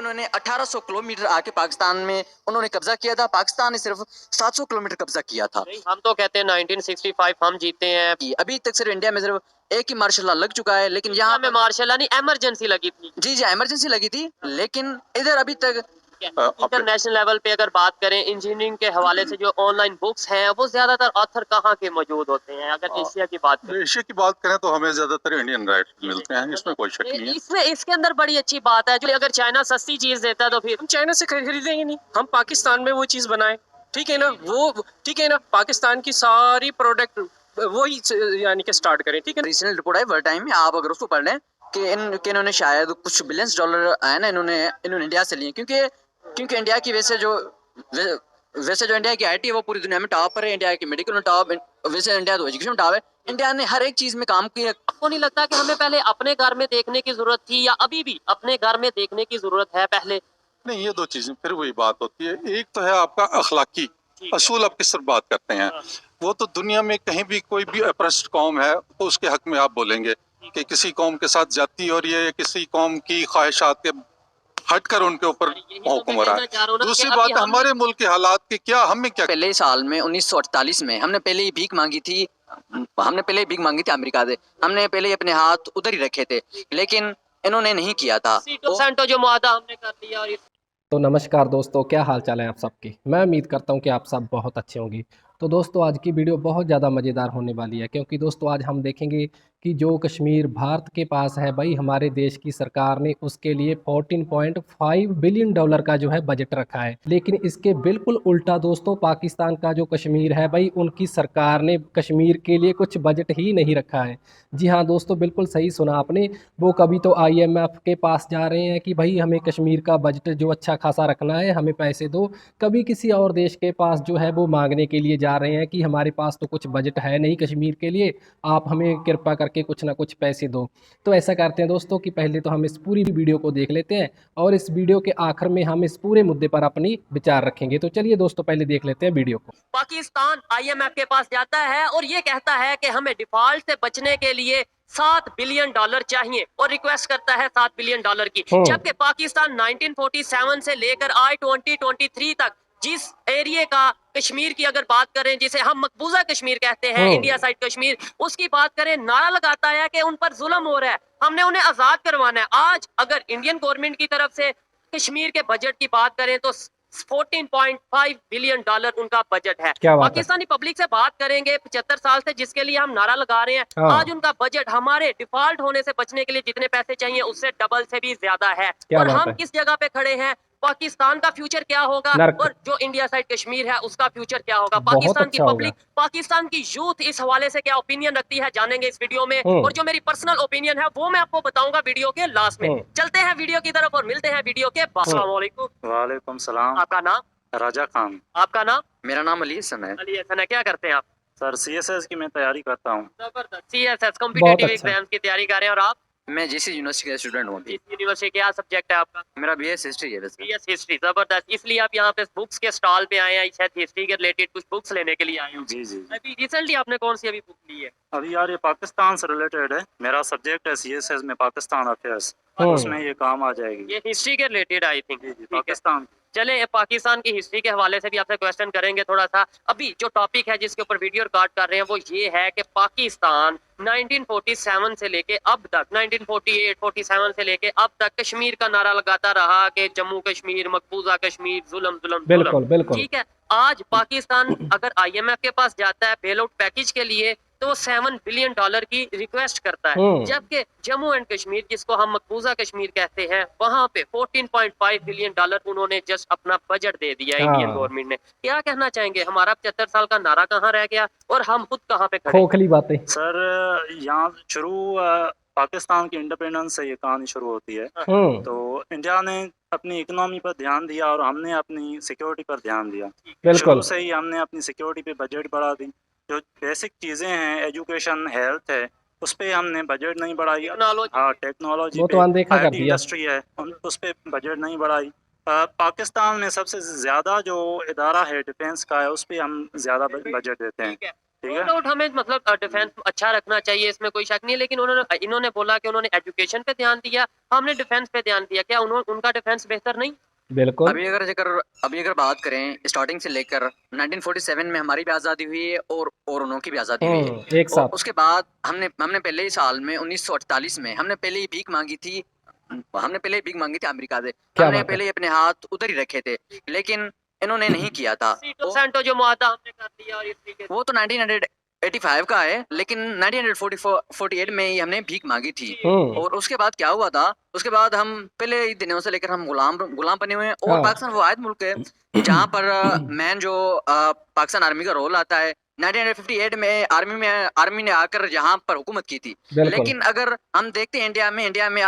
उन्होंने 1800 किलोमीटर आके पाकिस्तान में उन्होंने कब्जा किया था। पाकिस्तान ने सिर्फ 700 किलोमीटर कब्जा किया था। हम तो कहते हैं 1965 हम जीते हैं। अभी तक सिर्फ इंडिया में सिर्फ एक ही मार्शल लॉ लग चुका है, लेकिन यहाँ में मार्शल लॉ नहीं, इमरजेंसी लगी थी। जी इमरजेंसी लगी थी, लेकिन इधर अभी तक इंटरनेशनल लेवल पे अगर बात करें इंजीनियरिंग के हवाले से जो ऑनलाइन बुक्स हैं वो ज्यादातर ऑथर कहाँ के मौजूद होते हैं? अगर एशिया की बात करें, एशिया की बात करें तो हमें ज्यादातर इंडियन राइट मिलते हैं, इसमें कोई शक नहीं है। इसमें इसके अंदर बड़ी अच्छी बात है, जो अगर चाइना सस्ती चीज देता है तो फिर हम चाइना से खरीदेंगे नहीं, हम पाकिस्तान में वो चीज बनाए, ठीक है ना? वो ठीक है ना, पाकिस्तान की सारी प्रोडक्ट वही यानी कि स्टार्ट करें, ठीक है। रीसेंट रिपोर्ट है वर्ल्ड टाइम में, आप अगर उसको पढ़ लें कि इन्होंने शायद कुछ बिलियंस डॉलर है ना इन्होंने इंडिया से लिए, क्योंकि इंडिया की वैसे जो इंडिया की आईटी है वो पूरी दुनिया में टॉप पर है, इंडिया की मेडिकल में टॉप, वैसे इंडिया तो एजुकेशन में टॉप है। इंडिया ने हर एक चीज में काम किया। आपको नहीं लगता कि हमें पहले अपने घर में देखने की जरूरत थी, या अभी भी अपने घर में देखने की जरूरत है? पहले नहीं, ये दो चीजें फिर वही बात होती है। एक तो है आपका अखलाकी असूल, आप किस तरह बात करते हैं। वो तो दुनिया में कहीं भी कोई भी अप्रेस्ड कौम है तो उसके हक में आप बोलेंगे कि किसी कौम के साथ जाती हो रही है, किसी कौम की ख्वाहिशात के हटकर उनके ऊपर हुक्म हो रहा है। दूसरी बात है हमारे मुल्क के हालात की क्या, हमें क्या। पहले साल में 1948 में हमने पहले ही भीख मांगी थी, अमेरिका से। हमने पहले ही अपने हाथ उधर ही रखे थे, लेकिन इन्होंने नहीं किया था। जो मुआहदा हमने कर लिया। तो नमस्कार दोस्तों, क्या हाल चाल है आप सबके। मैं उम्मीद करता हूं कि आप सब बहुत अच्छे होंगे। तो दोस्तों आज की वीडियो बहुत ज़्यादा मज़ेदार होने वाली है, क्योंकि दोस्तों आज हम देखेंगे कि जो कश्मीर भारत के पास है भाई, हमारे देश की सरकार ने उसके लिए 14.5 बिलियन डॉलर का जो है बजट रखा है। लेकिन इसके बिल्कुल उल्टा दोस्तों, पाकिस्तान का जो कश्मीर है भाई, उनकी सरकार ने कश्मीर के लिए कुछ बजट ही नहीं रखा है। जी हाँ दोस्तों, बिल्कुल सही सुना आपने। वो कभी तो IMF के पास जा रहे हैं कि भाई हमें कश्मीर का बजट जो अच्छा खासा रखना है, हमें पैसे दो। कभी किसी और देश के पास जो है वो मांगने के लिए जा रहे हैं कि हमारे पास तो कुछ बजट है नहीं कश्मीर के लिए, आप हमें कृपा करके कुछ ना कुछ पैसे दो। तो ऐसा करते हैं दोस्तों कि पहले तो हम इस पूरी वीडियो को देख लेते हैं, और इस वीडियो के आखिर में हम इस पूरे मुद्दे पर अपनी विचार रखेंगे। तो चलिए दोस्तों पहले देख लेते हैं वीडियो को। पाकिस्तान IMF के पास जाता है और ये कहता है कि हमें डिफॉल्ट से बचने के लिए 7 बिलियन डॉलर चाहिए, और रिक्वेस्ट करता है 7 बिलियन डॉलर की। जबकि पाकिस्तान 1947 से लेकर आज 2023 तक जिस एरिया का कश्मीर की अगर बात करें, जिसे हम मकबूजा कश्मीर कहते हैं, इंडिया साइड कश्मीर, उसकी बात करें, नारा लगाता है कि उन पर जुल्म हो रहा है, हमने उन्हें आजाद करवाना है। आज अगर इंडियन गवर्नमेंट की तरफ से कश्मीर के बजट की बात करें तो 14.5 बिलियन डॉलर उनका बजट है। पाकिस्तानी पब्लिक से बात करेंगे 75 साल से जिसके लिए हम नारा लगा रहे हैं, आज उनका बजट हमारे डिफॉल्ट होने से बचने के लिए जितने पैसे चाहिए उससे डबल से भी ज्यादा है। और हम किस जगह पे खड़े हैं? पाकिस्तान का फ्यूचर क्या होगा और जो इंडिया साइड कश्मीर है उसका फ्यूचर क्या होगा? पाकिस्तान की पब्लिक, पाकिस्तान की यूथ इस हवाले से क्या ओपिनियन रखती है, जानेंगे इस वीडियो में। और जो मेरी पर्सनल ओपिनियन है वो मैं आपको बताऊंगा वीडियो के लास्ट में। चलते हैं वीडियो की तरफ और मिलते हैं वीडियो के बाद। अस्सलाम वालेकुम। वालेकुम सलाम। आपका नाम? राजा खान। आपका नाम? मेरा नाम अली हसन है। अली हसन है। क्या करते हैं आप? सर CSS की मैं तैयारी करता हूँ। जबरदस्त। CSS कॉम्पिटिटिव एग्जाम्स की तैयारी कर रहे हैं। और आप? मैं JC यूनिवर्सिटी का स्टूडेंट हूँ। यूनिवर्सिटी क्या सब्जेक्ट है आपका? मेरा BS हिस्ट्री है। BS हिस्ट्री, जबरदस्त। इसलिए आप यहाँ पे बुक्स के स्टॉल पे आए हैं, शायद हिस्ट्री के रिलेटेड कुछ बुक्स लेने के लिए आए हैं। जी जी। अभी रिसेंटली आपने कौन सी अभी बुक ली है? अभी यार ये पाकिस्तान से रिलेटेड है, मेरा सब्जेक्ट है CSS में पाकिस्तान अफेयर्स, उसमें ये काम आ जाएगी। ये हिस्ट्री के रिलेटेड आई थिंक। पाकिस्तान। चले पाकिस्तान की हिस्ट्री के हवाले से भी आपसे क्वेश्चन करेंगे थोड़ा सा। अभी जो टॉपिक है जिसके ऊपर वीडियो रिकॉर्ड कर रहे हैं वो ये है कि पाकिस्तान 1947 से लेके अब तक, 1948-47 से लेके अब तक कश्मीर का नारा लगाता रहा कि जम्मू कश्मीर, मकबूजा कश्मीर, जुल्म जुल्म जुल्म। ठीक है, आज पाकिस्तान अगर IMF के पास जाता है बेल आउट पैकेज के लिए तो 7 बिलियन डॉलर की रिक्वेस्ट करता है, जबकि जम्मू एंड कश्मीर जिसको हम मकबूजा कश्मीर कहते हैं वहां पे 14.5 बिलियन डॉलर उन्होंने जस्ट अपना बजट दे दिया इंडियन गवर्नमेंट ने। क्या कहना चाहेंगे, हमारा 75 साल का नारा कहाँ रह गया और हम खुद कहाँ पे खड़े? खोखली बातें सर, यहाँ शुरू पाकिस्तान की इंडिपेंडेंस से ये कहानी शुरू होती है। तो इंडिया ने अपनी इकोनॉमी पर ध्यान दिया और हमने अपनी सिक्योरिटी पर ध्यान दिया। शुरू से ही हमने अपनी सिक्योरिटी पे बजट बढ़ा दी। जो बेसिक चीज़ें हैं, एजुकेशन, हेल्थ है, उस पर हमने बजट नहीं बढ़ाई। हाँ, टेक्नोलॉजी पे, IT इंडस्ट्री है, उस पर बजट नहीं बढ़ाई। पाकिस्तान में सबसे ज़्यादा जो इदारा है डिफेंस का है उस पर हम ज़्यादा बजट देते हैं। ठीक है। डाउट हमें मतलब डिफेंस अच्छा रखना चाहिए, इसमें कोई शक नहीं है, लेकिन इन्होंने बोला कि उन्होंने एजुकेशन पे ध्यान दिया, हमने डिफेंस पे ध्यान दिया, क्या उनका डिफेंस बेहतर नहीं? बिल्कुल। अभी अगर बात करें स्टार्टिंग से लेकर 1947 में हमारी भी आज़ादी हुई है और उन्हों की भी आज़ादी हुई है। एक और साथ। उसके बाद हमने पहले ही साल में 1948 में हमने पहले ही भीख मांगी थी अमेरिका से। क्या हमने बात है। पहले ही अपने हाथ उधर ही रखे थे, लेकिन इन्होंने नहीं किया था। सेंटो जो मुआहदा हमने कर लिया और इस तरीके से वो तो 1985 का है, लेकिन 1948 में ही हमने भीख मांगी थी। और उसके बाद क्या हुआ था, उसके बाद हम पहले ही दिनों से लेकर हम गुलाम बने हुए हैं। और हाँ। पाकिस्तान वो आयत मुल्क है जहाँ पर मैन जो पाकिस्तान आर्मी का रोल आता है। 1958 में आर्मी ने आकर यहाँ पर हुकूमत की थी। बिल्कुल। लेकिन अगर हम देखते हैं इंडिया में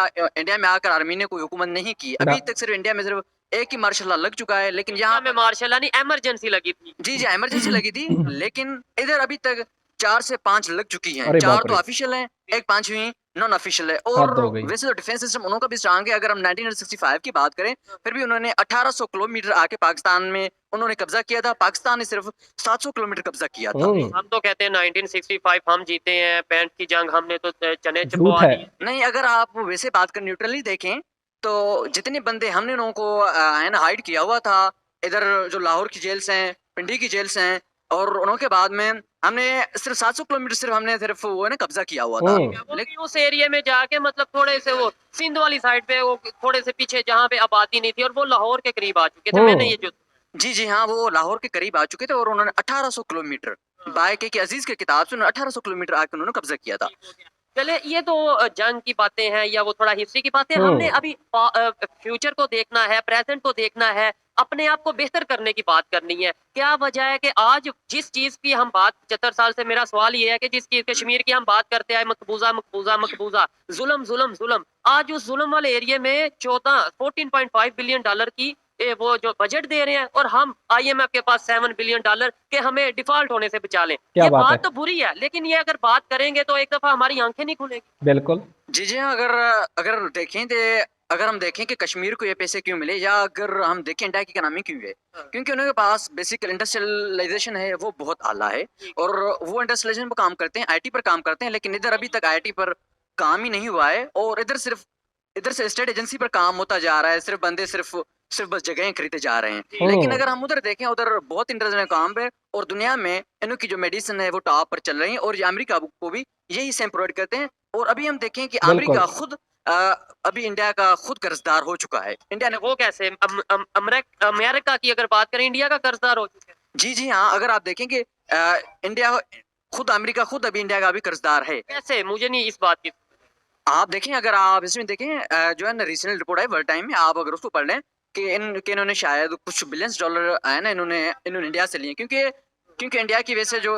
आकर आर्मी ने कोई हुकूमत नहीं की। अभी तक सिर्फ इंडिया में सिर्फ एक ही मार्शल लॉ लग चुका है, लेकिन यहाँ में मार्शल नहीं, एमरजेंसी लगी थी। जी इमरजेंसी लगी थी, लेकिन इधर अभी तक 4 से 5 लग चुकी हैं। अरे 4 बाप तो रे। ऑफिशियल हैं, एक 5वीं नॉन ऑफिशियल है। हद और हो गई। वैसे तो डिफेंस सिस्टम उन्हों का भी स्ट्रांग है। अगर हम 1965 की बात करें, फिर भी उन्होंने 1800 किलोमीटर आके पाकिस्तान में उन्होंने कब्जा किया था। पाकिस्तान ने सिर्फ 700 किलोमीटर कब्जा किया था। हम तो कहते हैं 1965 हम जीते हैं, 65 की जंग हमने तो चने झूठ चबवा है। दी। नहीं, अगर आप वैसे बात कर न्यूट्रली देखें तो जितने बंदे हमने लोगों को है ना हाइड किया हुआ था, इधर जो लाहौर की जेल्स हैं, पिंडी की जेल्स हैं, और उनके बाद में हमने सिर्फ 700 किलोमीटर सिर्फ हमने सिर्फ वो है ना कब्जा किया हुआ था। लेकिन उस एरिया में जाके मतलब थोड़े से वो सिंध वाली साइड पे वो थोड़े से पीछे जहाँ पे आबादी नहीं थी, और वो लाहौर के करीब आ चुके थे। मैंने ये जो जी हाँ, वो लाहौर के करीब आ चुके थे और उन्होंने 1800 किलोमीटर बाय के अजीज के किताब से उन्होंने 1800 किलोमीटर आकर उन्होंने कब्जा किया था। चले, ये तो जंग की बातें हैं या वो थोड़ा हिस्ट्री की बातें। हमने अभी फ्यूचर को देखना है, प्रेजेंट को देखना है, अपने आप को बेहतर करने की बात करनी है। क्या वजह है कि आज जिस चीज की हम बात 75 साल से, मेरा सवाल ये है कि जिस चीज कश्मीर की हम बात करते आए, मकबूजा, जुल्म, आज उस जुल्म वाले एरिया में 14.5 बिलियन डॉलर की वो जो बजट दे रहे हैं, और हम IMF के पास 7 बिलियन डॉलर के हमें डिफॉल्ट होने से बचा लें। ये बात तो बुरी है, लेकिन ये अगर बात करेंगे तो एक दफा हमारी आंखें नहीं खुलेंगी। बिल्कुल। जी हाँ, अगर हम देखें कि कश्मीर को ये पैसे क्यों मिले, या अगर हम देखें इंडिया की इकोनॉमी क्यों है, क्योंकि उनके पास बेसिक इंडस्ट्रियलाइजेशन है, वो बहुत आला है। और वो इंडस्ट्रियलाइजेशन पर काम करते हैं, IT पर काम करते हैं। लेकिन इधर अभी तक IT पर काम ही नहीं हुआ है, और इधर से स्टेट एजेंसी पर काम होता जा रहा है। सिर्फ बंदे सिर्फ बस जगहें खरीदे जा रहे हैं। लेकिन अगर हम उधर देखें, उधर बहुत इंटरनेशनल काम है, और दुनिया में इनकी जो मेडिसिन है वो टॉप पर चल रही है, और ये अमेरिका को भी यही सेम प्रोवाइड करते हैं। और अभी हम देखें कि अमेरिका खुद अभी इंडिया का खुद कर्जदार हो चुका है। इंडिया ने वो कैसे अमेरिका की अगर बात करें, इंडिया का कर्जदार हो चुका है। जी हाँ, अगर आप देखें कि अमेरिका खुद अभी इंडिया का भी कर्जदार है। कैसे, मुझे नहीं इस बात की। आप देखें, अगर आप इसमें देखें जो है ना रीजनल रिपोर्ट है वर्ल्ड टाइम में, आप अगर उसको पढ़ लें कि इन्होंने शायद कुछ बिलियंस डॉलर है ना इन्होंने इंडिया से लिए, क्योंकि इंडिया की वैसे जो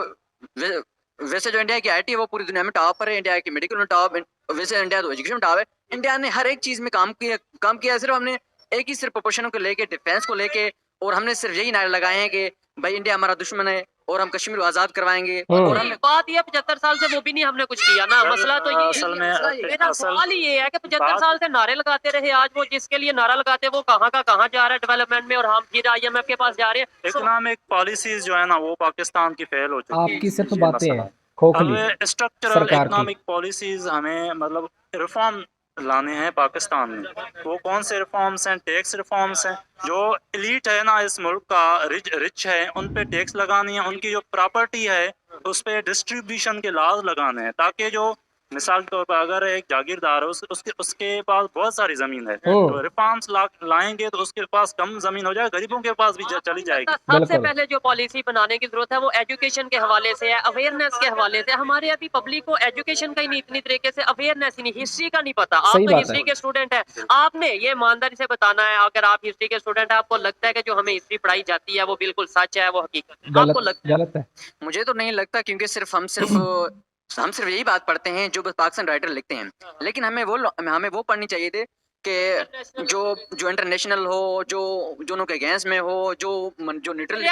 इंडिया की IT है वो पूरी दुनिया में टॉप पर है। इंडिया की मेडिकल में टॉप, वैसे इंडिया तो एजुकेशन में टॉप है। इंडिया ने हर एक चीज में काम किया। सिर्फ हमने एक ही सिर्फ प्रोपोर्शन को लेके, डिफेंस को लेके, और हमने सिर्फ यही नारे लगाए हैं कि भाई इंडिया हमारा दुश्मन है और हम कश्मीर को आजाद करवाएंगे। और हमने बात ये 75 साल से वो भी नहीं हमने कुछ किया ना। मसला तो ये असल में मेरा सवाल ये है कि 75 साल से नारे लगाते रहे, आज वो जिसके लिए नारा लगाते हैं वो कहाँ का कहाँ जा रहा है डेवलपमेंट में, और हम फिर IMF के पास जा रहे हैं। इकोनॉमिक पॉलिसीज जो है ना वो पाकिस्तान की फेल हो चुकी है। आपकी सिर्फ बातें हैं खोखली। स्ट्रक्चरल इकोनॉमिक पॉलिसीज हमें मतलब रिफॉर्म लाने हैं पाकिस्तान में। वो कौन से रिफॉर्म्स हैं? टैक्स रिफॉर्म्स हैं। जो एलीट है ना इस मुल्क का, रिच है, उन पे टैक्स लगानी है। उनकी जो प्रॉपर्टी है उस पे डिस्ट्रीब्यूशन के लॉज लगाने हैं, ताकि जो मिसाल के तौर पर अगर एक जागीरदार है उसके पास बहुत सारी जमीन है, तो रिफॉर्म्स लाएंगे तो उसके पास कम जमीन हो जाएगी, गरीबों के पास भी चली जाएगी। सबसे पहले जो पॉलिसी बनाने की जरूरत है वो एजुकेशन के हवाले से है, अवेयरनेस के हवाले से। हमारे अभी पब्लिक को एजुकेशन का ही नहीं, इतनी तरीके से अवेयरनेस ही नहीं, हिस्ट्री का नहीं पता। आप तो हिस्ट्री के स्टूडेंट है, आपने ये ईमानदारी से बताना है। अगर आप हिस्ट्री के स्टूडेंट है, आपको लगता है कि जो हमें हिस्ट्री पढ़ाई जाती है वो बिल्कुल सच है, वो हकीकत आपको लगता है? मुझे तो नहीं लगता, क्योंकि हम सिर्फ यही बात पढ़ते हैं जो पाकिस्तान राइटर लिखते हैं। लेकिन हमें वो पढ़नी चाहिए थे कि जो इंटरनेशनल हो, जो उनके अगेंस्ट में हो, जो न्यूट्रल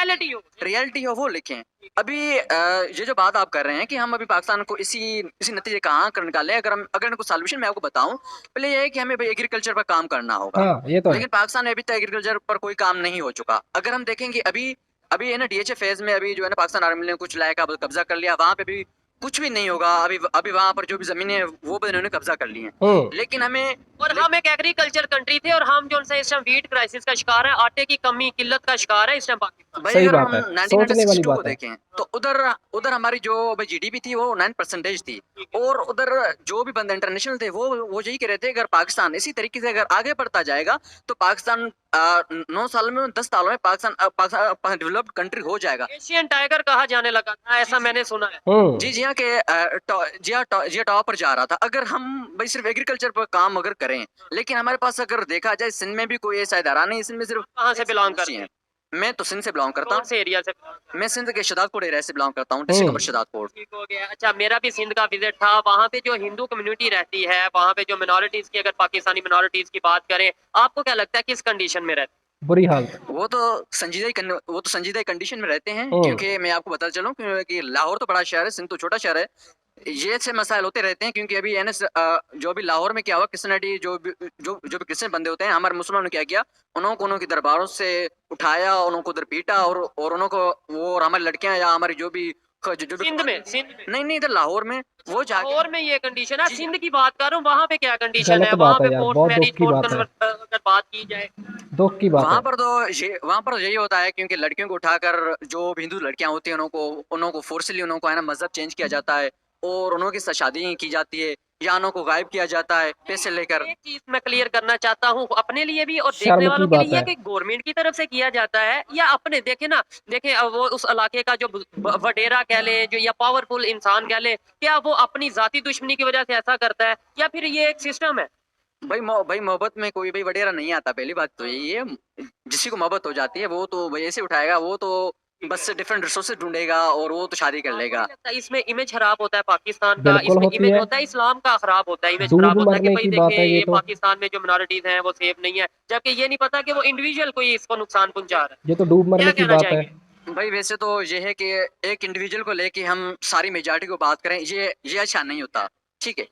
रियलिटी हो, वो लिखें। अभी ये जो बात आप कर रहे हैं कि हम अभी पाकिस्तान को इसी नतीजे कहाँ कर निकाले, अगर इनको सॉल्यूशन मैं आपको बताऊं, पहले ये है कि हमें एग्रीकल्चर पर काम करना होगा। ये तो लेकिन पाकिस्तान में अभी तक एग्रीकल्चर पर कोई काम नहीं हो चुका। अगर हम देखेंगे अभी अभी है ना डीएचए फेज में अभी जो है ना पाकिस्तान आर्मी ने कुछ इलाका कब्जा कर लिया, वहाँ पे भी कुछ भी नहीं होगा। अभी वहाँ पर जो भी जमीनें हैं वो भी इन्होंने कब्जा कर ली हैं। लेकिन हमें और हम एक एग्रीकल्चर कंट्री थे और हम जो इस टाइम वीट क्राइसिस का शिकार है, आटे की कमी किल्लत का शिकार है इस टाइम पाकिस्तान। भाई सही अगर बात हम है, सोचने वाली 1962 बात को है। देखें तो उधर हमारी जो भाई जीडीपी थी वो 9% थी, और उधर जो भी बंदे इंटरनेशनल थे वो यही कह रहे थे अगर पाकिस्तान इसी तरीके से अगर आगे बढ़ता जाएगा तो पाकिस्तान 9 साल में 10 सालों में पाकिस्तान डेवलप्ड कंट्री हो जाएगा। एशियन टाइगर कहा जाने लगा था, ऐसा मैंने सुना है। जी हाँ के जी हाँ टॉप पर जा रहा था। अगर हम भाई सिर्फ एग्रीकल्चर पर काम अगर करें, लेकिन हमारे पास अगर देखा जाए सिंध में भी कोई ऐसा इदारा नहीं, सिंध में सिर्फ कहाँ से बिलोंग करते हैं? मैं तो सिंध से बिलोंग करता कौन हूँ। से एरिया से? मैं सिंध के शहदादपुर एरिया से बिलोंग करता हूँ, डिस्ट्रिक्ट नंबर शहदादपुर। ठीक हो गया। अच्छा, मेरा भी सिंध का विजिट था। वहाँ पे जो हिंदू कम्युनिटी रहती है, वहाँ पे जो मिनोरिटीज की, अगर पाकिस्तानी मिनोरिटीज की बात करें, आपको क्या लगता है किस कंडीशन में रहती है? बुरी हालत। वो तो संजीदा कंडीशन में रहते हैं, क्योंकि मैं आपको बताता चलूं कि लाहौर तो बड़ा शहर है, सिंध तो छोटा शहर है। ये से मसाइल होते रहते हैं, क्योंकि अभी जो भी लाहौर में क्या हुआ, क्रिश्चियनिटी जो भी क्रिश्चियन बंदे होते हैं, हमारे मुसलमानों ने क्या किया, उन्होंने दरबारों से उठाया, उनको उधर पीटा, और उनको वो और हमारी लड़कियां या हमारी जो भी सिंध में नहीं इधर लाहौर में वो जाके लाहौर में ये कंडीशन है। सिंध की बात कर रहा हूँ, वहाँ पे क्या कंडीशन गलत है? बात वहाँ है पे यार, फोर्स बहुत दुख मैरिज, की फोर्स बात है। कन्वर्ट अगर बात की जाए, दुख की बात है। वहाँ पर यही होता है, क्योंकि लड़कियों को उठाकर जो भी हिंदू लड़कियां होती हैं उनको फोर्सली उनको है ना मजहब चेंज किया जाता है, और उनकी शादी की जाती है या उनको गायब किया जाता है पैसे लेकर। एक चीज मैं क्लियर करना चाहता हूँ अपने लिए भी और शर्म देखने की वालों के बात लिए, है। कि गवर्नमेंट की तरफ से किया जाता है या अपने देखे ना, देखे वो उस इलाके का जो वडेरा कह ले, जो या पावरफुल इंसान कह ले, क्या वो अपनी जाती दुश्मनी की वजह से ऐसा करता है या फिर ये एक सिस्टम है? भाई मोहब्बत में कोई भाई वडेरा नहीं आता, पहली बात तो यही है। जिसी को मोहब्बत हो जाती है वो तो भाई ऐसे उठाएगा, वो तो बस डिफरेंट रिसोर्सेज ढूंढेगा और वो तो शादी कर लेगा। इसमें इमेज खराब होता है पाकिस्तान का, बिल्कुल इसमें होती इमेज है। होता है इस्लाम का खराब होता है, इमेज डूब खराब होता है कि मरने भाई की बात देखे है ये ये तो। पाकिस्तान में जो मिनोरिटीज हैं वो सेफ नहीं है, जबकि ये नहीं पता कि वो इंडिविजुअल कोई इसको नुकसान पहुंचा रहा है। ये तो डूब मरने क्या की कहना बात है। चाहेंगे? भाई वैसे तो ये है कि एक इंडिविजुअल को लेके हम सारी मेजॉरिटी को बात करें, ये अच्छा नहीं होता, ठीक है।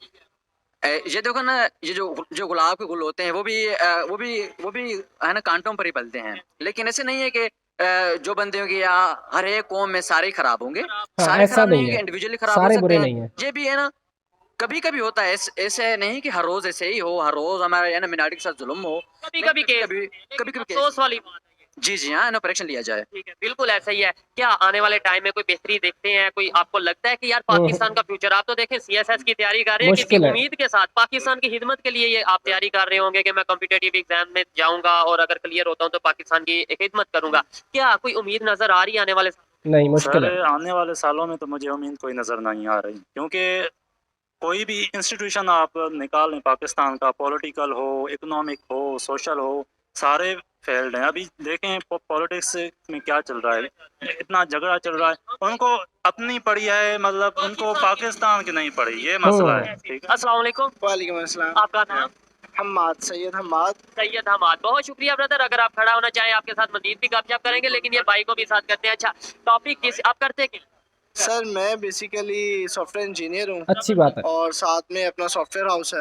ये देखो ना, ये जो गुलाब के गुल होते हैं वो भी है ना कांटों पर ही पलते हैं, लेकिन ऐसे नहीं है कि जो बंदे होंगे या हर एक कौम में सारे खराब होंगे। हाँ, सारे ऐसा खराब नहीं नहीं है, होंगे, इंडिविजुअली खराब हो सारे सकते बुरे हैं। नहीं है। ये भी है ना, कभी कभी होता है, ऐसे नहीं कि हर रोज ऐसे ही हो, हर रोज हमारे है ना मिनॉरिटी के साथ जुल्म हो। कभी कभी कभी अफसोस वाली बात है। जी हाँ, ऑपरेशन लिया जाए। ठीक है, बिल्कुल ऐसा ही है। क्या आने वाले टाइम में कोई बेहतरी देखते हैं? कोई आपको लगता है कि यार पाकिस्तान का फ्यूचर, आप तो देखें सीएसएस की तैयारी कर रहे हैं, किसी मुश्किल है। उम्मीद के साथ पाकिस्तान की खिदमत के लिए ये आप तैयारी कर रहे होंगे कि मैं कॉम्पिटिटिव एग्जाम में जाऊंगा और अगर क्लियर होता हूं तो पाकिस्तान की खिदमत करूंगा। क्या कोई उम्मीद नजर आ रही है आने वाले? नहीं, मुश्किल सर है। आने वाले सालों में तो मुझे उम्मीद कोई नज़र नहीं आ रही, क्योंकि कोई भी इंस्टीट्यूशन आप निकाल लें पाकिस्तान का, पॉलिटिकल हो, इकोनॉमिक हो, सोशल हो, सारे फेल्ड हैं। अभी देखें पॉलिटिक्स में क्या चल रहा है, इतना झगड़ा चल रहा है। उनको अपनी पड़ी है, मतलब उनको पाकिस्तान की नहीं पड़ी, ये मसला है। ठीक है, अस्सलाम वालेकुम। वालेकुम अस्सलाम। आपका नाम? हम्माद, सैयद हम्माद। सैयद हमाद, बहुत शुक्रिया ब्रदर। अगर आप खड़ा होना चाहें आपके साथ मजीद भी गपशप करेंगे, लेकिन ये भाई को भी साथ करते हैं। अच्छा, टॉपिक किस आप करते क्या? सर मैं बेसिकली सॉफ्टवेयर इंजीनियर हूँ अच्छी बात है। और साथ में अपना सॉफ्टवेयर हाउस है।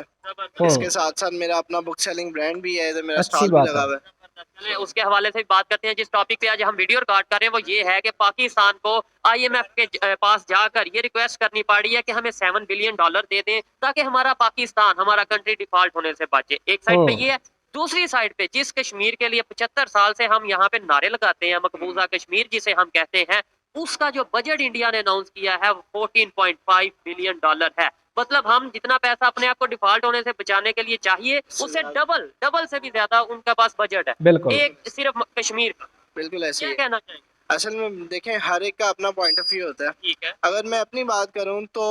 इसके साथ साथ मेरा अपना बुक सेलिंग ब्रांड भी है, इधर मेरा अच्छी स्टॉल भी बात लगा है। हुआ है। चलें, उसके हवाले से भी बात करते हैं। जिस टॉपिक पे आज हम वीडियो रिकॉर्ड कर रहे हैं वो ये है कि पाकिस्तान को आईएमएफ के पास जाकर ये रिक्वेस्ट करनी पड़ी है कि हमें $7 बिलियन दे दें ताकि हमारा पाकिस्तान, हमारा कंट्री डिफॉल्ट होने से बचे। एक साइड पे ये है, दूसरी साइड पे जिस कश्मीर के लिए 75 साल से हम यहाँ पे नारे लगाते हैं, मकबूजा कश्मीर जिसे हम कहते हैं, उसका जो बजट इंडिया ने अनाउंस किया है वो $14.5 बिलियन है। मतलब हम जितना पैसा अपने आप को डिफॉल्ट होने से बचाने के लिए चाहिए, उससे डबल से भी ज्यादा उनका पास बजट है, बिल्कुल। एक सिर्फ कश्मीर का। बिल्कुल ऐसे क्या ही। कहना चाहिए? असल में देखें हर एक का अपना पॉइंट ऑफ व्यू होता है। ठीक है, अगर मैं अपनी बात करूँ तो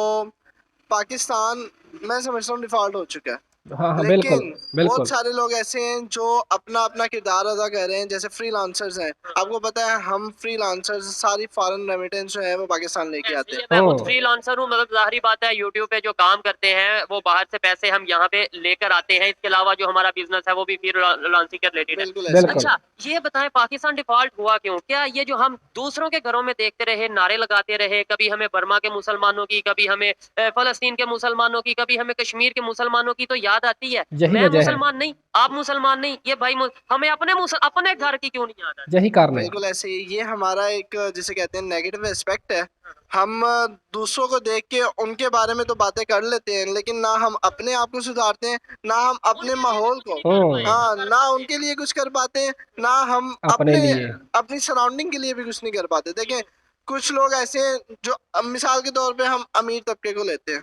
पाकिस्तान मैं समझता हूँ डिफॉल्ट हो चुका है। हाँ हाँ, बिल्कुल लेकिन बिल्कुल। बहुत सारे लोग ऐसे हैं जो अपना अपना किरदार अदा कर रहे हैं, जैसे फ्रीलांसर्स हैं। आपको पता है हम फ्रीलांसर्स सारी फॉरेन रेमिटेंस जो है वो पाकिस्तान लेके आते हैं। मैं खुद फ्रीलांसर हूँ, मतलब जाहिर बात है यूट्यूब पे जो काम करते हैं वो बाहर से पैसे हम यहाँ पे लेकर आते हैं। इसके अलावा जो हमारा बिजनेस है वो भी फ्रीलांसिंग के रिलेटेड है। बिल्कुल ऐसे ही। बिल्कुल। अच्छा, ये बताएं पाकिस्तान डिफॉल्ट हुआ क्यों? क्या ये जो हम दूसरों के घरों में देखते रहे, नारे लगाते रहे, कभी हमें बर्मा के मुसलमानों की, कभी हमें फलस्तीन के मुसलमानों की, कभी हमें कश्मीर के मुसलमानों की, तो याद आती है। यही मैं वजह है। मुसलमान नहीं, आप मुसलमान नहीं, ये भाई हमें अपने घर की क्यों नहीं याद आती? यही कारण है। बिल्कुल ऐसे ही ये हमारा एक जिसे कहते हैं नेगेटिव एस्पेक्ट है। हम दूसरों को देख के उनके बारे में तो बातें कर लेते हैं, लेकिन ना हम अपने आप को सुधारते हैं, ना हम अपने माहौल को, हाँ, ना उनके लिए कुछ कर पाते हैं, ना हम अपने लिए। अपनी सराउंडिंग के लिए भी कुछ नहीं कर पाते। देखें कुछ लोग ऐसे हैं जो अब मिसाल के तौर पे हम अमीर तबके को लेते हैं,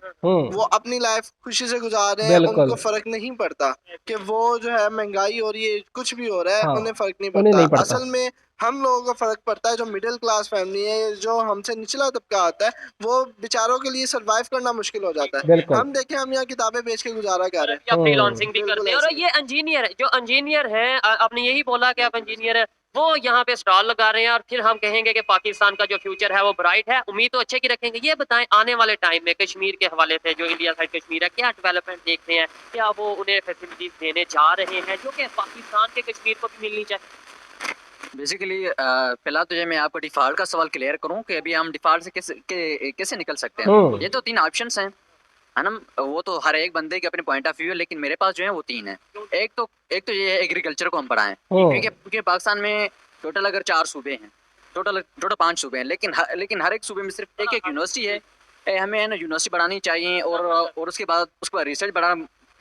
वो अपनी लाइफ खुशी से गुजार रहे हैं, बिल्कुल। उनको फर्क नहीं पड़ता कि वो जो है महंगाई हो रही है, कुछ भी हो रहा है, हाँ, उन्हें फर्क नहीं उन्हें नहीं पड़ता। पड़ता। असल में हम लोगों को फर्क पड़ता है, जो मिडिल क्लास फैमिली है, जो हमसे निचला तबका आता है, वो बेचारों के लिए सरवाइव करना मुश्किल हो जाता है। बिल्कुल। हम देखें हम यहाँ किताबें बेच के गुजारा कर रहे हैं। या फ्रीलांसिंग भी बिल्कुल करते हैं। और ऐसे ही। ये इंजीनियर जो इंजीनियर हैं, आपने यही बोला कि आप इंजीनियर हैं, वो यहाँ पे स्टॉल लगा रहे हैं और फिर हम कहेंगे कि पाकिस्तान का जो फ्यूचर है वो ब्राइट है। उम्मीद तो अच्छे की रखेंगे। ये बताएं आने वाले टाइम में कश्मीर के हवाले से, जो इंडिया साइड कश्मीर है, क्या डेवलपमेंट देखते हैं? क्या वो उन्हें फैसिलिटीज देने जा रहे हैं जो कि पाकिस्तान के कश्मीर को भी मिलनी चाहिए? बेसिकली पहला तो ये मैं आपको डिफ़ॉल्ट का सवाल क्लियर करूं कि अभी हम डिफ़ॉल्ट से कैसे निकल सकते हैं। ये तो 3 ऑप्शंस हैं, है ना। वो तो हर एक बंदे के अपने पॉइंट ऑफ व्यू है, लेकिन मेरे पास जो है वो 3 है। एक तो ये है एग्रीकल्चर को हम बढ़ाएं, क्योंकि पाकिस्तान में टोटल अगर 4 सूबे हैं, टोटल 5 सूबे हैं, लेकिन हर एक सूबे में सिर्फ एक यूनिवर्सिटी है। हमें है ना यूनिवर्सिटी बढ़ानी चाहिए और उसके बाद रिसर्च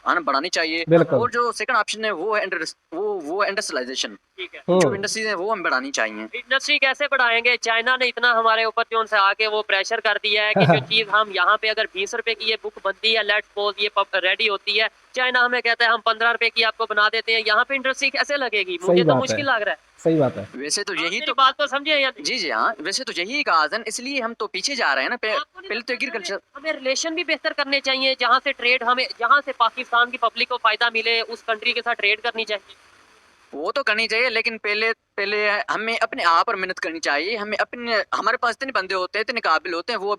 बढ़ानी चाहिए। और जो सेकंड ऑप्शन है वो है इंडस्ट्रियलाइजेशन। ठीक है, जो इंडस्ट्रीज है वो हम बढ़ानी चाहिए। इंडस्ट्री कैसे बढ़ाएंगे? चाइना ने इतना हमारे ऊपर जो उनसे आके वो प्रेशर कर दिया है कि जो चीज हम यहाँ पे अगर 20 रुपए की ये बुक बनती है, लेट्स सपोज ये रेडी होती है, चाइना हमें कहता है हम 15 रुपए की आपको बना देते हैं। यहाँ पे इंडस्ट्री कैसे लगेगी? मुझे तो मुश्किल लग रहा है। सही बात है। वैसे तो यही तो बात तो समझे या नहीं? जी हाँ, वैसे तो यही काज है, इसलिए हम तो पीछे जा रहे हैं ना। पहले तो एग्रीकल्चर, हमें रिलेशन भी बेहतर करने चाहिए, जहाँ से ट्रेड हमें, जहाँ से पाकिस्तान की पब्लिक को फायदा मिले, उस कंट्री के साथ ट्रेड करनी चाहिए। वो तो करनी चाहिए, लेकिन पहले हमें अपने आप पर मेहनत करनी चाहिए। हमारे पास इतने बंदे होते हैं, इतने काबिल होते हैं, वो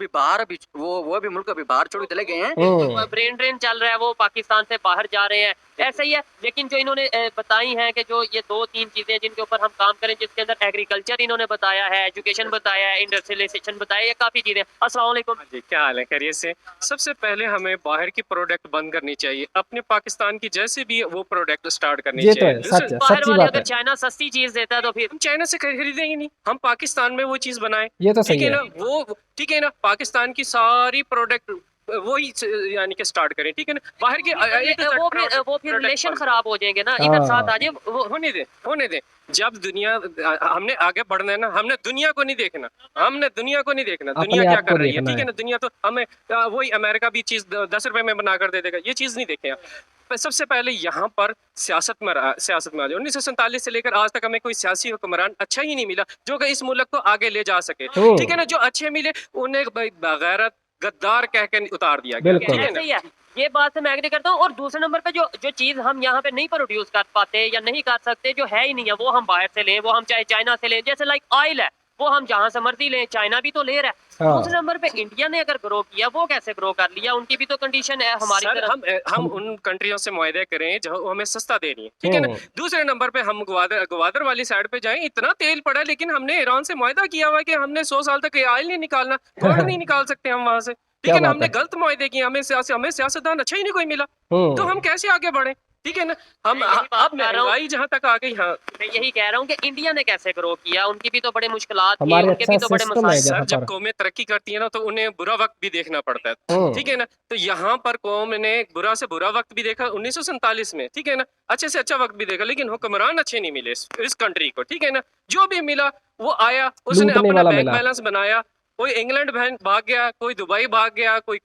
अभी मुल्क अभी बाहर छोड़ चले गए हैं। ब्रेन ड्रेन चल रहा है, वो पाकिस्तान से बाहर जा रहे हैं, ऐसा ही है। लेकिन जो इन्होंने बताई हैं कि जो ये 2-3 चीजें जिनके ऊपर हम काम करें, जिसके अंदर एग्रीकल्चर इन्होंने बताया है, एजुकेशन बताया है, इंडस्ट्रियलाइजेशन बताया, ये काफी चीजें। अस्सलाम वालेकुम जी, क्या हाल है? खैरियत से? सबसे पहले हमें बाहर की प्रोडक्ट बंद करनी चाहिए, अपने पाकिस्तान की जैसे भी वो प्रोडक्ट स्टार्ट करनी ये तो चाहिए। है, सच है, बाहर सच्ची वाले बात अगर है। चाइना सस्ती चीज देता है तो फिर हम चाइना से खरीदेंगे नहीं, हम पाकिस्तान में वो चीज बनाएं। ये तो ठीक सही है है। ना, वो ठीक है ना, पाकिस्तान की सारी प्रोडक्ट वही यानी कि स्टार्ट करें। ठीक है ना, बाहर के वो फिर रिलेशन खराब हो जाएंगे ना। हाँ। इधर साथ आ जाए। वो होने दे। जब दुनिया हमने आगे बढ़ना है ना, हमने दुनिया को नहीं देखना, दुनिया अपने क्या आप को कर रही है। देखना ठीक है ना, दुनिया तो हमें वही अमेरिका भी चीज 10 रुपए में बना कर दे देगा, ये चीज नहीं देखें। सबसे पहले यहाँ पर सियासत में आ जाए। 1947 से लेकर आज तक हमें कोई सियासी हुक्मरान अच्छा ही नहीं मिला जो कि इस मुल्क को आगे ले जा सके। ठीक है ना, जो अच्छे मिले उन्हें बगैरत गद्दार कह के उतार दिया गया। बिल्कुल। ठीक है ना? ऐसे ही है। ये बात से मैं एग्री करता हूँ। और दूसरे नंबर पे जो चीज हम यहाँ पे नहीं प्रोड्यूस कर पाते या नहीं कर सकते, जो है ही नहीं है, वो हम बाहर से लें, वो हम चाहे चाइना से लें। जैसे लाइक ऑयल है, वो हम जहाँ से मर्जी लें, चाइना भी तो ले रहा है। हाँ। दूसरे नंबर पे इंडिया ने अगर ग्रो किया, वो कैसे ग्रो कर लिया? उनकी भी तो कंडीशन है हमारी सर, तरह। हम उन कंट्रियों से मुआहदे करें जो हमें सस्ता दे रही है। ठीक है ना। दूसरे नंबर पे हम ग्वादर वाली साइड पे जाएं, इतना तेल पड़ा है, लेकिन हमने ईरान से मुआहदा किया हुआ है कि हमने 100 साल तक ऑयल नहीं निकालना, गोल्ड नहीं निकाल सकते हम वहां से। ठीक है ना, हमने गलत मुआहदे किए, हमें सियासतदान अच्छा ही नहीं कोई मिला, तो हम कैसे आगे बढ़े? ठीक है ना, हम अब महंगाई जहाँ तक आ गई। हाँ, मैं यही कह रहा हूँ कि इंडिया ने कैसे ग्रो किया, उनकी भी तो बड़े मुश्किलात थी, हमारे उनके भी अच्छा तो बड़े सिस्टम है मसाइल। जहाँ सर, जब पर। कौमें तरक्की करती है ना, तो उन्हें बुरा वक्त भी देखना पड़ता है। ठीक है ना, तो यहाँ पर कौम ने बुरा से बुरा वक्त भी देखा 1947 में। ठीक है ना, अच्छे से अच्छा वक्त भी देखा, लेकिन हुक्मरान अच्छे नहीं मिले इस कंट्री को। ठीक है ना, जो भी मिला वो आया, उसने लूटने अपना वाला बैंक मिला। बैलेंस बनाया। कोई इंग्लैंड भाग गया, कोई दुबई भाग गया, कोई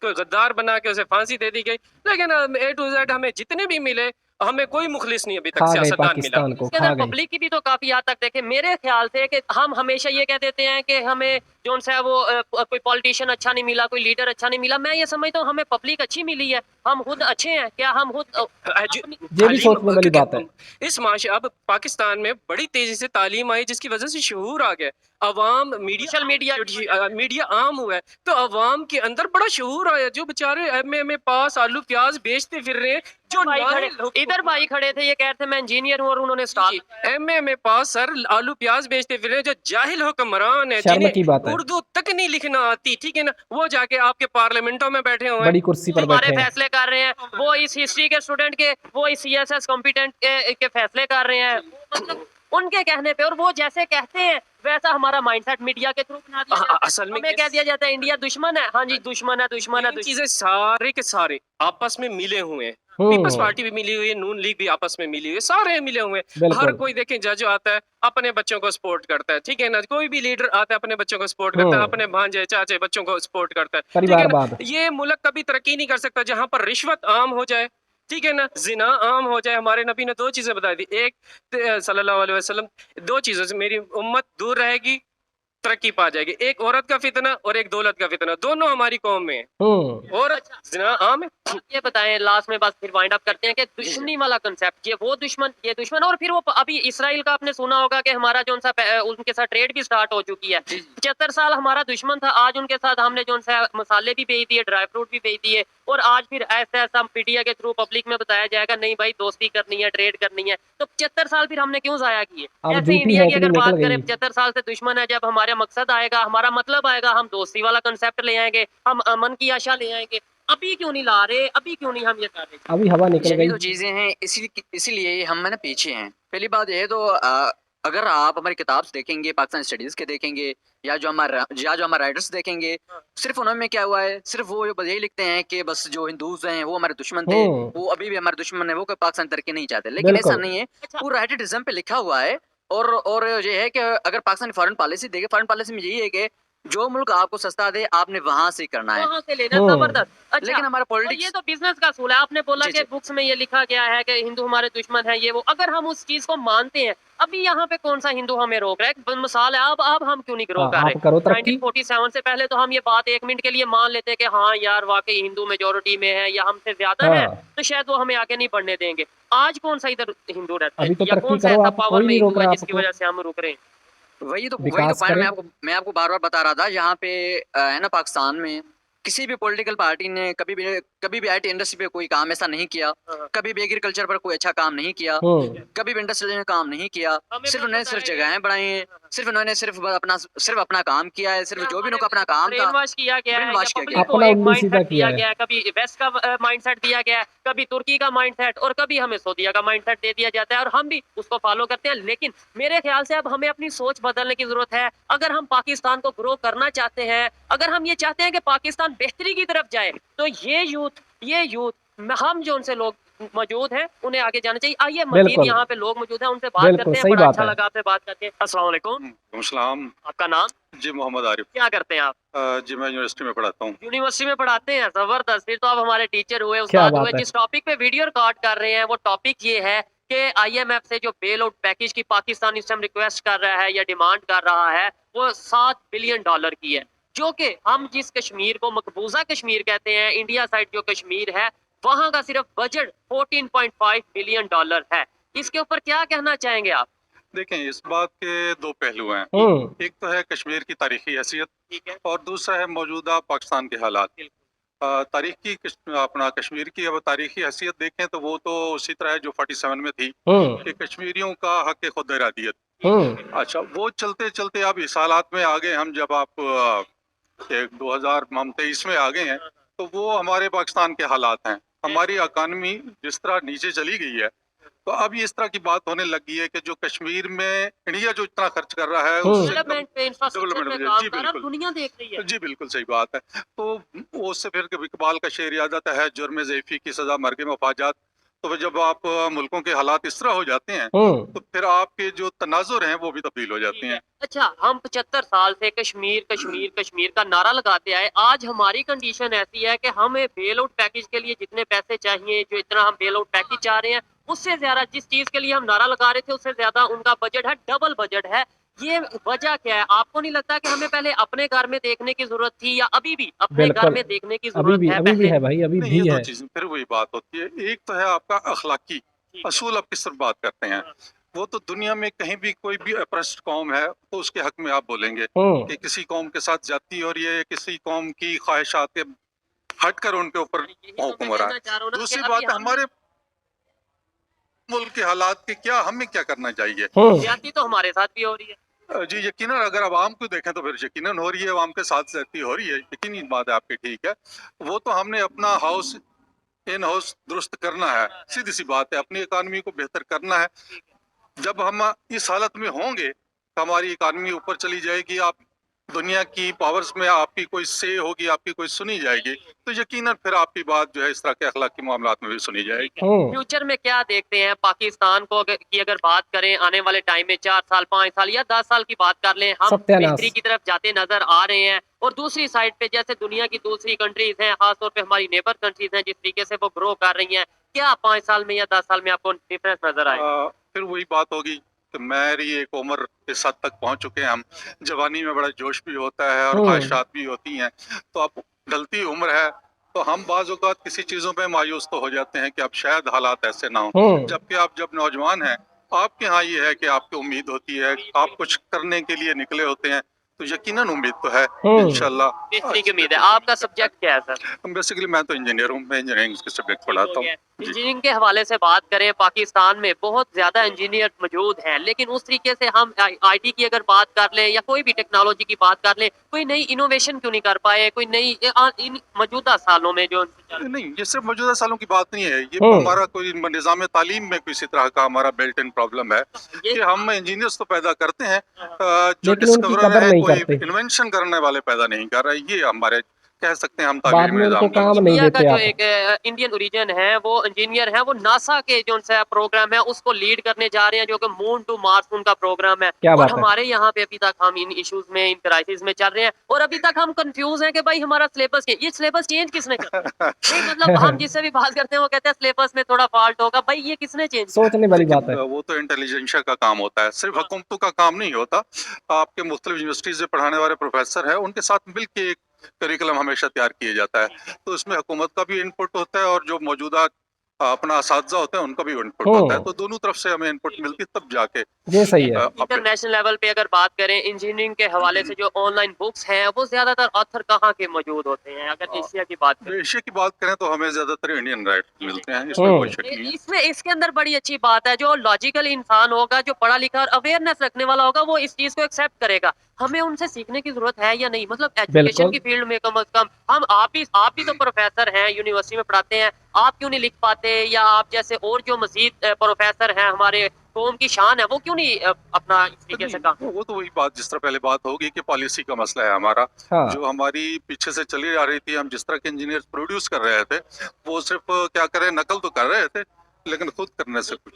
गद्दार बना के उसे फांसी दे दी गई। लेकिन A to Z हमें जितने भी मिले, हमें कोई मुखलिस नहीं अभी तक खा गए सियासतदान मिला। पाकिस्तान को, इसके खा अंदर गए। पब्लिक की भी तो काफी हद तक देखे मेरे ख्याल से कि हम हमेशा ये कह देते हैं कि हमें जो है वो कोई पॉलिटिशियन अच्छा नहीं मिला, कोई लीडर अच्छा नहीं मिला। मैं ये समझता हूँ हमें पब्लिक अच्छी मिली है, हम खुद अच्छे हैं। क्या हम खुद ये भी सोचने वाली बात है। इस माशरे अब पाकिस्तान में बड़ी तेजी से तालीम आई, जिसकी वजह से शऊर आ गया, अवाम मीडिया आम हुआ है, तो अवाम के अंदर बड़ा शऊर आया। जो बेचारे एमए में पास आलू प्याज बेचते फिर रहे हैं, जो भाई खड़े नाहिल हुकूमत- इधर भाई खड़े थे, ये कह रहे थे मैं इंजीनियर हूँ और उन्होंने स्टॉक एमए में पास सर आलू प्याज बेचते फिर जो जाहिल हुक्मरान है शर्म की जिन्हें बात है। उर्दू तक नहीं लिखना आती, ठीक है ना, वो जाके आपके पार्लियामेंटों में बैठे हुए हैं। बड़ी कुर्सी पर हमारे बैठे हैं। फैसले कर रहे हैं, वो इस हिस्ट्री के स्टूडेंट के, वो इस सीएसएस कॉम्पिटेंट के फैसले कर रहे हैं, मतलब उनके कहने पे, और वो जैसे कहते हैं वैसा हमारा माइंडसेट मीडिया के थ्रू बना दिया जाता है। असल में हमें कह दिया जाता है इंडिया दुश्मन है, हाँ जी दुश्मन है, दुश्मन है, ये चीजें सारे के सारे आपस में मिले हुए हैं। हम्म। पीपल्स पार्टी भी मिली हुई है, नून लीग भी आपस में मिली हुई है, सारे मिले हुए हैं। बिल्कुल। हर कोई देखें जज आता है अपने बच्चों को सपोर्ट करता है, ठीक है ना, कोई भी लीडर आता है अपने बच्चों को सपोर्ट करता है, अपने भांजे चाचे बच्चों को सपोर्ट करता है, ठीक है परिवारवाद। ना। ये मुल्क कभी तरक्की नहीं कर सकता जहां पर रिश्वत आम हो जाए, ठीक है ना, जिना आम हो जाए। हमारे नबी ने दो चीजें बताई थी, एक सल्लल्लाहु अलैहि वसल्लम, दो चीजों से मेरी उम्मत दूर रहेगी, तरक्की पा जाएगी, एक औरत का फितना और एक दौलत का फितना, दोनों हमारी कौम में है। औरत जिना आम है। ये बताएं लास्ट में बस फिर वाइंड अप करते हैं कि दुश्मनी वाला कंसेप्ट, ये वो दुश्मन, ये दुश्मन, और फिर वो अभी इसराइल का आपने सुना होगा कि हमारा जो सा उनके साथ ट्रेड भी स्टार्ट हो चुकी है। 75 साल हमारा दुश्मन था, आज उनके साथ हमने जो सा मसाले भी बेच दिए, ड्राई फ्रूट भी बेच दिए, और आज फिर ऐसा ऐसा मीडिया के थ्रू पब्लिक में बताया जाएगा नहीं भाई दोस्ती करनी है, ट्रेड करनी है। तो 75 साल फिर हमने क्यों जाया किए? अब ऐसे झूठी इंडिया की हैकड़ी अगर बात निकल करें गई। 75 साल से दुश्मन है, जब हमारा मकसद आएगा, हमारा मतलब आएगा, हम दोस्ती वाला कंसेप्ट ले आएंगे, हम अमन की आशा ले आएंगे। अभी क्यों नहीं ला रहे, अभी क्यों नहीं हम ये कर रहे? अभी हवा निकल यही गई। तो चीजें हैं, इसीलिए हम है ना पीछे हैं। पहली बात ये तो अगर आप हमारी किताब देखेंगे, पाकिस्तान स्टडीज के देखेंगे, या जो हमारे राइटर्स देखेंगे, सिर्फ उन्होंने क्या हुआ है, सिर्फ वो बस यही लिखते हैं कि बस जो हिंदूज हैं वो हमारे दुश्मन थे, वो अभी भी हमारे दुश्मन है, वो कोई पाकिस्तान तरक्की नहीं चाहते। लेकिन ऐसा बिल्कुल। नहीं है, पूरा राइटरिज्म पे लिखा हुआ है। और ये है कि अगर पाकिस्तान फॉरेन पॉलिसी देखे, फॉरेन पॉलिसी में यही है कि जो मुल्क आपको सस्ता दे आपने वहां से करना है। वहाँ से लेना जबरदस्त। अच्छा, लेकिन हमारा और पॉलिटिक्स ये तो बिजनेस का असूल है। आपने बोला जी, कि जी। बुक्स में ये लिखा गया है कि हिंदू हमारे दुश्मन है, ये वो, अगर हम उस चीज को मानते हैं, अभी यहाँ पे कौन सा हिंदू हमें रोक रहा है? मिसाल है, अब हम क्यों नहीं ग्रो हाँ, कर आप रहे? करो तरक्की। 1947 से पहले तो हम ये बात 1 मिनट के लिए मान लेते हैं कि हाँ यार वाकई हिंदू मेजोरिटी में है या हमसे ज्यादा है, हाँ। तो शायद वो हमें आगे नहीं बढ़ने देंगे। आज कौन सा इधर हिंदू रहता है, अभी तो या तरक्की कौन सा करो ऐसा आप, पावर कोई में नहीं हिंदू रोक है रहा जिसकी आपको। वजह से हम रुक रहे हैं? वही तो विकास पॉइंट करें। मैं आपको बार बार बता रहा था। यहाँ पे है ना, पाकिस्तान में किसी भी पॉलिटिकल पार्टी ने कभी भी आईटी इंडस्ट्री पे कोई काम ऐसा नहीं किया, कभी भी एग्रीकल्चर पर कोई अच्छा काम नहीं किया, कभी भी इंडस्ट्री में काम नहीं किया। हमें सिर्फ बस उन्होंने सिर्फ बताएं। जगहें बढ़ाई हैं, सिर्फ उन्होंने सिर्फ अपना काम किया है, सिर्फ जो भी उनका अपना काम था ब्रेन वॉश किया गया है, या brainwash किया पब्लिक गया। को अपना एक उल्लू सीधा माइंडसेट किया दिया है। गया है, कभी वेस्ट का माइंडसेट दिया गया है, कभी तुर्की का माइंडसेट, और कभी हमें सऊदीया का माइंडसेट दे दिया जाता है, और हम भी उसको फॉलो करते हैं। लेकिन मेरे ख्याल से अब हमें अपनी सोच बदलने की जरूरत है। अगर हम पाकिस्तान को ग्रो करना चाहते हैं, अगर हम ये चाहते हैं कि पाकिस्तान बेहतरी की तरफ जाए, तो ये यूथ हम जो उनसे लोग मौजूद हैं उन्हें आगे जाना चाहिए। आइए मजीद बिल्कुल। यहाँ पे लोग मौजूद हैं, उनसे बात बिल्कुल, करते हैं। सही बड़ा बात अच्छा है। लगा आपसे बात करके। अस्सलाम वालेकुम। सलाम आपका नाम? जी, मोहम्मद आरिफ। क्या करते हैं आप? जी, मैं यूनिवर्सिटी में पढ़ाता हूँ। यूनिवर्सिटी में पढ़ाते हैं, जबरदस्त। फिर तो आप हमारे टीचर हुए, क्या उस्ताद बात हुए। है। जिस टॉपिक पे वीडियो रिकॉर्ड कर रहे हैं वो टॉपिक ये है कि आईएमएफ से जो बेल आउट पैकेज की पाकिस्तान इस टाइम रिक्वेस्ट कर रहा है या डिमांड कर रहा है, वो $7 बिलियन की है, जो कि हम जिस कश्मीर को मकबूजा कश्मीर कहते हैं, इंडिया साइड जो कश्मीर है, वहां का सिर्फ बजट $14.5 बिलियन है। इसके ऊपर क्या कहना चाहेंगे आप? देखें, इस बात के दो पहलू हैं। एक तो है कश्मीर की तारीखी हैसियत, ठीक है, और दूसरा है मौजूदा पाकिस्तान के हालात। तारीखी अपना कश्मीर की अब तारीखी हैसियत देखें तो वो तो उसी तरह है जो 47 में थी, कि कश्मीरियों का हक खुद इरादियत। अच्छा, वो चलते चलते अब इस हालात में आ गए हम, जब आप 2023 में आ गए हैं, तो वो हमारे पाकिस्तान के हालात हैं। हमारी इकानमी जिस तरह नीचे चली गई है, तो अब इस तरह की बात होने लगी है कि जो कश्मीर में इंडिया जो इतना खर्च कर रहा है उससे डेवलपमेंट पे, इंफ्रास्ट्रक्चर पे डेवलपमेंट काम जी कर रहा है, बिल्कुल दुनिया देख रही है। जी बिल्कुल सही बात है। तो उससे फिर इकबाल का शेर याद आता है, जुर्म ज़ैफ़ी की सज़ा मर्ग मफाजात। तो जब आप मुल्कों के हालात इस तरह हो जाते हैं, तो फिर आपके जो तनाजुर हैं वो भी तब्दील हो जाते हैं। अच्छा, हम 75 साल से कश्मीर कश्मीर कश्मीर का नारा लगाते आए। आज हमारी कंडीशन ऐसी है कि हमें बेल आउट पैकेज के लिए जितने पैसे चाहिए, जो इतना हम बेल आउट पैकेज चाह रहे हैं, उससे ज्यादा जिस चीज के लिए हम नारा लगा रहे थे उससे ज्यादा उनका बजट है, डबल बजट है। ये वजह क्या है? आपको नहीं लगता कि हमें पहले अपने घर में देखने की जरूरत थी, या अभी भी अपने घर में देखने की जरूरत है? अभी भी है भाई, अभी नहीं, भी ये है। दो चीजें फिर वही बात होती है। एक तो है आपका अखलाकी असूल, आप किस तरह बात करते हैं। वो तो दुनिया में कहीं भी कोई भी अप्रस्ट कौम है तो उसके हक में आप बोलेंगे कि किसी कौम के साथ जाती, और ये किसी कौम की ख्वाहिशात के हट कर उनके ऊपर हुक्म हो रहा है। दूसरी बात है, मुल्क के हालात के क्या हमें क्या करना चाहिए। ज्यादती तो हमारे साथ भी हो रही है। जी यकीनन, अगर आवाम को देखें तो फिर यकीनन हो रही है, आवाम के साथ ज्यादती हो रही है, यकीनी बात है आपकी, ठीक है। वो तो हमने अपना हाउस इन हाउस दुरुस्त करना है, सीधी सी बात है, अपनी इकानमी को बेहतर करना है। जब हम इस हालत में होंगे तो हमारी इकानमी ऊपर चली जाएगी, आप दुनिया की पावर्स में आपकी कोई से होगी, आपकी कोई सुनी जाएगी, तो यकीनन फिर आपकी बात जो है इस तरह के अखलाकी मामलात में भी सुनी जाएगी। फ्यूचर में क्या देखते हैं पाकिस्तान को की अगर बात करें आने वाले टाइम में 4 साल 5 साल या 10 साल की बात कर लें, हम सत्यानाश। बेहतरी की तरफ जाते नजर आ रहे हैं। और दूसरी साइड पे जैसे दुनिया की दूसरी कंट्रीज हैं, खासतौर पे हमारी नेबर कंट्रीज हैं, जिस तरीके से वो ग्रो कर रही हैं, क्या 5 साल में या 10 साल में आपको डिफरेंस नजर आए? फिर वही बात होगी कि मेरी एक उम्र इस हद तक पहुंच चुके हैं हम, जवानी में बड़ा जोश भी होता है और ख्वाहिशात भी होती हैं, तो अब ढलती उम्र है तो हम बाज़ औक़ात किसी चीज़ों पे मायूस तो हो जाते हैं कि अब शायद हालात ऐसे ना हो। जबकि आप जब नौजवान हैं, आपके यहाँ ये है कि आपकी उम्मीद होती है, आप कुछ करने के लिए निकले होते हैं, तो यकीनन उम्मीद तो है इंशाल्लाह। बेहतरी की उम्मीद है। आपका सब्जेक्ट क्या है सर? बेसिकली मैं तो इंजीनियर हूँ, मैं इंजीनियरिंग के सब्जेक्ट पढ़ाता हूँ। इंजीनियरिंग के हवाले से बात करें, पाकिस्तान में बहुत ज्यादा इंजीनियर मौजूद हैं, लेकिन उस तरीके से हम आईटी की अगर बात कर लें या कोई भी टेक्नोलॉजी की बात कर लें, कोई नई इनोवेशन क्यों नहीं कर पाए, कोई नई इन मौजूदा सालों में जो नहीं, ये सिर्फ मौजूदा सालों की बात नहीं है, ये हमारा कोई निज़ाम तालीम में किसी तरह का हमारा बिल्ट इन प्रॉब्लम है कि हम इंजीनियर्स तो पैदा करते हैं, जो डिस्कवरर है, कोई इन्वेंशन करने वाले पैदा नहीं कर रहे। ये हमारे कह सकते हैं हम बाद में उनको काम नहीं देते। जो एक इंडियन ओरिजिन है, वो इंजीनियर है, वो नासा के जो उनसे प्रोग्राम है उसको लीड करने जा रहे हैं, जो कि मून टू मार्स उनका प्रोग्राम है। और हमारे यहाँ पे अभी तक हम इन इश्यूज में, इन क्राइसिस में चल रहे हैं, और अभी तक हम कंफ्यूज हैं कि भाई हमारा सिलेबस ये सिलेबस चेंज किसने किया? मतलब हम जिससे भी बात करते हैं वो कहते हैं सिलेबस में थोड़ा फॉल्ट होगा, भाई ये किसने चेंज? सोचने वाली बात है। वो तो इंटेलिजेंशिया का काम होता है, सिर्फ हुकूमतों का काम नहीं होता। आपके मुख्तलिफ यूनिवर्सिटीज में पढ़ाने वाले प्रोफेसर हैं, उनके साथ मिलकर एक करिकुलम हमेशा तैयार किया जाता है, तो इसमें हुकूमत का भी इनपुट होता है और जो मौजूदा अपना असातिज़ा होते हैं उनका भी इनपुट होता है, तो दोनों तरफ से हमें इनपुट मिलती है, तब जाके ये सही है। इंटरनेशनल लेवल पे अगर बात करें इंजीनियरिंग के हवाले से, जो ऑनलाइन बुक्स हैं वो ज्यादातर ऑथर कहाँ के मौजूद होते हैं? अगर एशिया की बात करें, एशिया की बात करें तो हमें ज्यादातर इंडियन राइट मिलते हैं, इसमें कोई शक नहीं है। इसमें इसके अंदर बड़ी अच्छी बात है, जो लॉजिकल इंसान होगा, जो पढ़ा लिखा और अवेयरनेस रखने वाला होगा, वो इस चीज को एक्सेप्ट करेगा। हमें उनसे सीखने की जरूरत है या नहीं? मतलब एजुकेशन की फील्ड में कम से कम हम, आप भी तो प्रोफेसर हैं, यूनिवर्सिटी में पढ़ाते हैं, आप क्यों नहीं लिख पाते? या आप जैसे और जो मजीद प्रोफेसर हैं, हमारे कौम की शान है, वो क्यों नहीं अपना इस तरीके से काम? वो तो वही बात, जिस तरह पहले बात होगी कि पॉलिसी का मसला है हमारा, जो हमारी पीछे से चली आ रही थी, हम जिस तरह के इंजीनियर प्रोड्यूस कर रहे थे, वो सिर्फ क्या करें, नकल तो कर रहे थे लेकिन खुद करने से कुछ।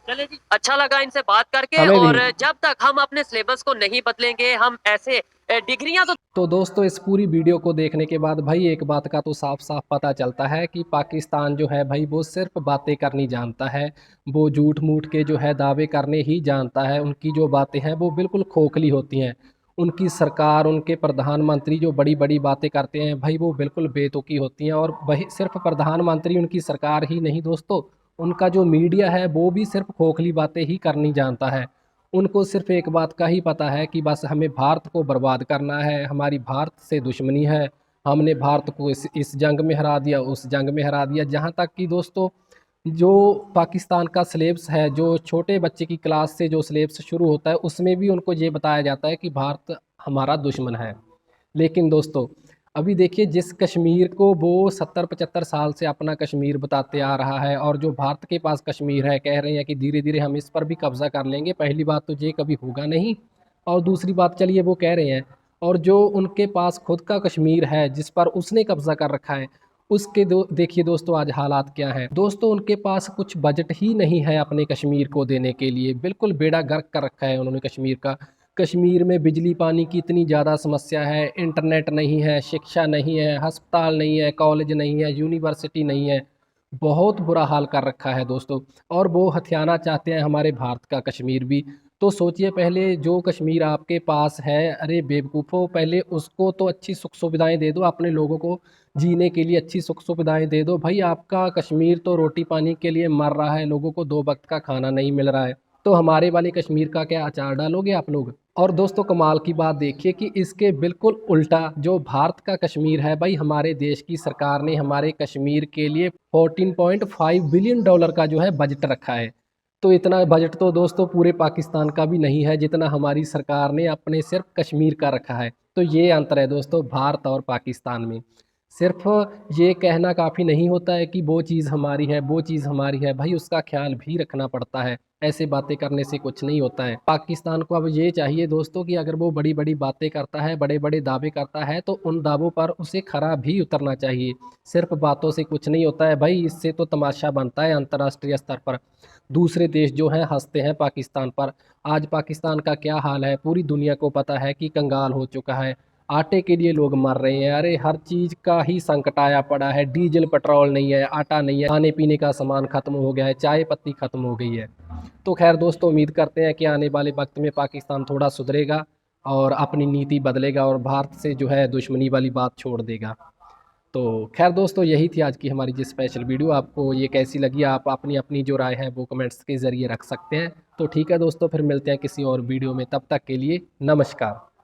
चले जी, अच्छा लगा इनसे बात करके, और जब तक हम अपने सिलेबस को नहीं बदलेंगे, हम ऐसे डिग्रियां तो दोस्तों इस पूरी वीडियो को देखने के बाद भाई एक बात का तो साफ साफ पता चलता है कि पाकिस्तान जो है भाई वो सिर्फ बातें करनी जानता है, वो झूठ मूठ के जो है दावे करने ही जानता है। उनकी जो बातें हैं वो बिल्कुल खोखली होती हैं। उनकी सरकार, उनके प्रधानमंत्री जो बड़ी बड़ी बातें करते हैं भाई वो बिल्कुल बेतुकी होती हैं। और वही सिर्फ प्रधानमंत्री, उनकी सरकार ही नहीं दोस्तों, उनका जो मीडिया है वो भी सिर्फ खोखली बातें ही करनी जानता है। उनको सिर्फ एक बात का ही पता है कि बस हमें भारत को बर्बाद करना है, हमारी भारत से दुश्मनी है, हमने भारत को इस जंग में हरा दिया, उस जंग में हरा दिया। जहाँ तक कि दोस्तों जो पाकिस्तान का सिलेबस है, जो छोटे बच्चे की क्लास से जो सिलेबस शुरू होता है, उसमें भी उनको ये बताया जाता है कि भारत हमारा दुश्मन है। लेकिन दोस्तों अभी देखिए, जिस कश्मीर को वो 70-75 साल से अपना कश्मीर बताते आ रहा है, और जो भारत के पास कश्मीर है, कह रहे हैं कि धीरे धीरे हम इस पर भी कब्ज़ा कर लेंगे। पहली बात तो ये कभी होगा नहीं, और दूसरी बात चलिए वो कह रहे हैं, और जो उनके पास खुद का कश्मीर है जिस पर उसने कब्ज़ा कर रखा है, उसके देखिए दोस्तों आज हालात क्या हैं। दोस्तों उनके पास कुछ बजट ही नहीं है अपने कश्मीर को देने के लिए, बिल्कुल बेड़ा गर्क कर रखा है उन्होंने कश्मीर का। कश्मीर में बिजली पानी की इतनी ज़्यादा समस्या है, इंटरनेट नहीं है, शिक्षा नहीं है, अस्पताल नहीं है, कॉलेज नहीं है, यूनिवर्सिटी नहीं है, बहुत बुरा हाल कर रखा है दोस्तों। और वो हथियाना चाहते हैं हमारे भारत का कश्मीर भी। तो सोचिए, पहले जो कश्मीर आपके पास है, अरे बेवकूफ़ों, पहले उसको तो अच्छी सुख सुविधाएँ दे दो, अपने लोगों को जीने के लिए अच्छी सुख सुविधाएँ दे दो। भाई आपका कश्मीर तो रोटी पानी के लिए मर रहा है, लोगों को 2 वक्त का खाना नहीं मिल रहा है, तो हमारे वाले कश्मीर का क्या अचार डालोगे आप लोग? और दोस्तों कमाल की बात देखिए कि इसके बिल्कुल उल्टा जो भारत का कश्मीर है भाई, हमारे देश की सरकार ने हमारे कश्मीर के लिए 14.5 बिलियन डॉलर का जो है बजट रखा है। तो इतना बजट तो दोस्तों पूरे पाकिस्तान का भी नहीं है जितना हमारी सरकार ने अपने सिर्फ कश्मीर का रखा है। तो ये अंतर है दोस्तों भारत और पाकिस्तान में। सिर्फ ये कहना काफ़ी नहीं होता है कि वो चीज़ हमारी है, वो चीज़ हमारी है, भाई उसका ख्याल भी रखना पड़ता है। ऐसे बातें करने से कुछ नहीं होता है। पाकिस्तान को अब ये चाहिए दोस्तों कि अगर वो बड़ी बड़ी बातें करता है, बड़े बड़े दावे करता है, तो उन दावों पर उसे खरा भी उतरना चाहिए। सिर्फ बातों से कुछ नहीं होता है भाई, इससे तो तमाशा बनता है अंतर्राष्ट्रीय स्तर पर। दूसरे देश जो हैं हंसते हैं पाकिस्तान पर। आज पाकिस्तान का क्या हाल है पूरी दुनिया को पता है कि कंगाल हो चुका है। आटे के लिए लोग मर रहे हैं, अरे हर चीज़ का ही संकट आया पड़ा है। डीजल पेट्रोल नहीं है, आटा नहीं है, खाने पीने का सामान ख़त्म हो गया है, चाय पत्ती ख़त्म हो गई है। तो खैर दोस्तों उम्मीद करते हैं कि आने वाले वक्त में पाकिस्तान थोड़ा सुधरेगा और अपनी नीति बदलेगा और भारत से जो है दुश्मनी वाली बात छोड़ देगा। तो खैर दोस्तों यही थी आज की हमारी जो स्पेशल वीडियो। आपको ये कैसी लगी आप अपनी अपनी जो राय है वो कमेंट्स के ज़रिए रख सकते हैं। तो ठीक है दोस्तों, फिर मिलते हैं किसी और वीडियो में, तब तक के लिए नमस्कार।